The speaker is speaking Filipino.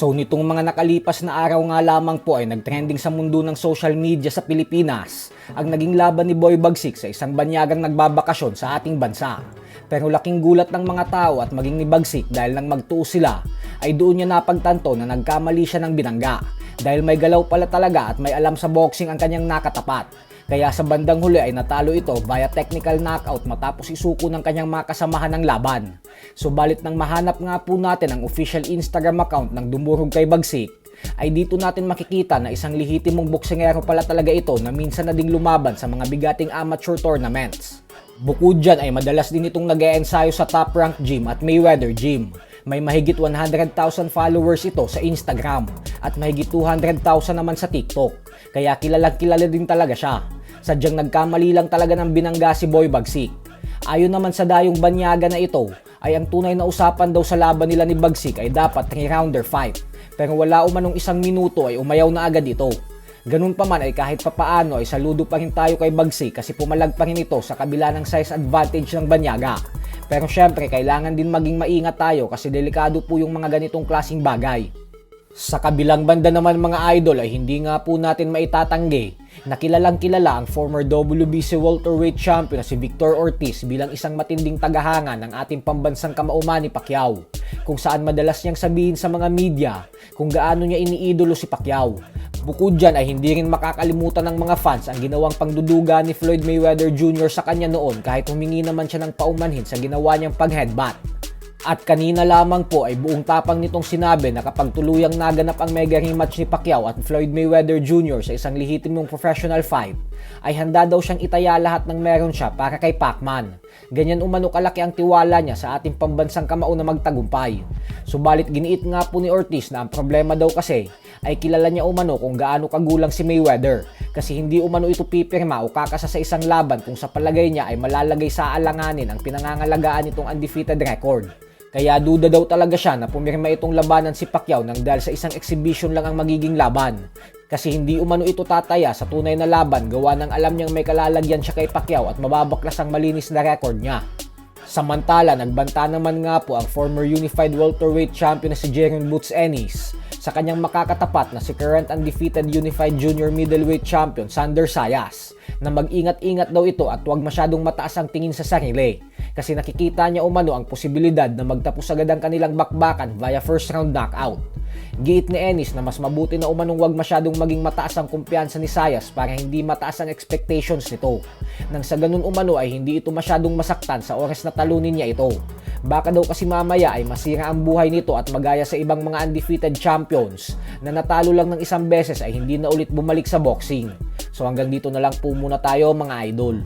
So nitong mga nakalipas na araw nga lamang po ay nagtrending sa mundo ng social media sa Pilipinas ang naging laban ni Boy Bagsik sa isang banyagang nagbabakasyon sa ating bansa. Pero laking gulat ng mga tao at maging ni Bagsik dahil nang magtuos sila ay doon niya napagtanto na nagkamali siya ng binangga dahil may galaw pala talaga at may alam sa boxing ang kanyang nakatapat. Kaya sa bandang huli ay natalo ito via technical knockout matapos isuko ng kanyang mga kasamahan ng laban. Subalit nang mahanap nga po natin ang official Instagram account ng dumurog kay Bagsik, ay dito natin makikita na isang lihitimong boksingero pala talaga ito na minsan na ding lumaban sa mga bigating amateur tournaments. Bukod dyan ay madalas din itong nag-e-ensayo sa Top Rank Gym at Mayweather Gym. May mahigit 100,000 followers ito sa Instagram at mahigit 200,000 naman sa TikTok. Kaya kilalang kilala din talaga siya. Sadyang nagkamali lang talaga ng binangga si Boy Bagsik. Ayon naman sa dayong banyaga na ito, ay ang tunay na usapan daw sa laban nila ni Bagsik ay dapat 3-rounder fight. Pero wala umanong 1 minuto ay umayaw na agad ito. Ganun pa man ay kahit papaano ay saludo pa rin tayo kay Bagsik kasi pumalag pa rin ito sa kabila ng size advantage ng banyaga. Pero syempre kailangan din maging maingat tayo kasi delikado po yung mga ganitong klaseng bagay. Sa kabilang banda naman mga idol ay hindi nga po natin maitatanggi na kilalang kilala ang former WBC welterweight champion na si Victor Ortiz bilang isang matinding tagahanga ng ating pambansang kamao Manny Pacquiao, kung saan madalas niyang sabihin sa mga media kung gaano niya iniidolo si Pacquiao. Bukod dyan ay hindi rin makakalimutan ng mga fans ang ginawang pangduduga ni Floyd Mayweather Jr. sa kanya noon kahit humingi naman siya ng paumanhin sa ginawa niyang pag-headbutt. At kanina lamang po ay buong tapang nitong sinabi na kapag tuluyang naganap ang mega rematch ni Pacquiao at Floyd Mayweather Jr. sa isang lehitimong professional fight, ay handa daw siyang itaya lahat ng meron siya para kay Pacman. Ganyan umano kalaki ang tiwala niya sa ating pambansang kamao na magtagumpay. Subalit giniit nga po ni Ortiz na ang problema daw kasi ay kilala niya umano kung gaano kagulang si Mayweather kasi hindi umano ito pipirma o kakasa sa isang laban kung sa palagay niya ay malalagay sa alanganin ang pinangangalagaan nitong undefeated record. Kaya duda daw talaga siya na pumirma itong labanan si Pacquiao nang dahil sa isang exhibition lang ang magiging laban. Kasi hindi umano ito tataya sa tunay na laban gawa ng alam niyang may kalalagyan siya kay Pacquiao at mababaklas ang malinis na record niya. Samantala, nagbanta naman nga po ang former unified welterweight champion na si Jeron Boots Ennis sa kanyang makakatapat na si current undefeated unified junior middleweight champion Sander Sayas na mag-ingat-ingat daw ito at huwag masyadong mataas ang tingin sa sarili kasi nakikita niya umano ang posibilidad na magtapos agad ang kanilang bakbakan via first round knockout. Giit ni Ennis na mas mabuti na umanong huwag masyadong maging mataas ang kumpiyansa ni Sayas para hindi mataas ang expectations nito. Nang sa ganun umano ay hindi ito masyadong masaktan sa oras na talunin niya ito. Baka daw kasi mamaya ay masira ang buhay nito at magaya sa ibang mga undefeated champions na natalo lang ng isang beses ay hindi na ulit bumalik sa boxing. So hanggang dito na lang po muna tayo mga idol.